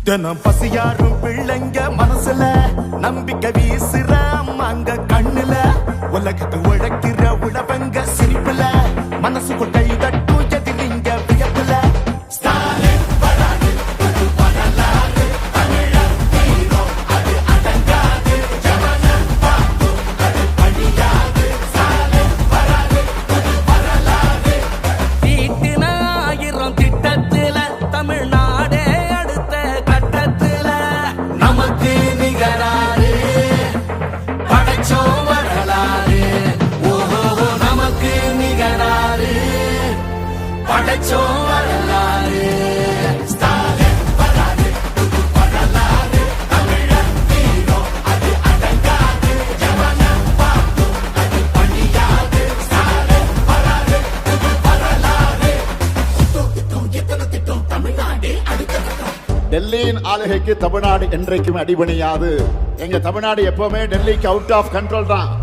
தினம் பசியாரும் பிள்ளைங்க மனசுல நம்பிக்கை வீசுற அம்மாங்க கண்ணுல உலகத்தை உழைக்கிற உழவங்க சிரிப்புல மனசு கொட்டை தட்டும் எதிரிங்க வியப்புல டெல்லியின் ஆளுகைக்கு தமிழ்நாடு என்றைக்கும் அடிபணியாது. எங்க தமிழ்நாடு எப்பவுமே டெல்லிக்கு அவுட் ஆஃப் கண்ட்ரோல் தான்.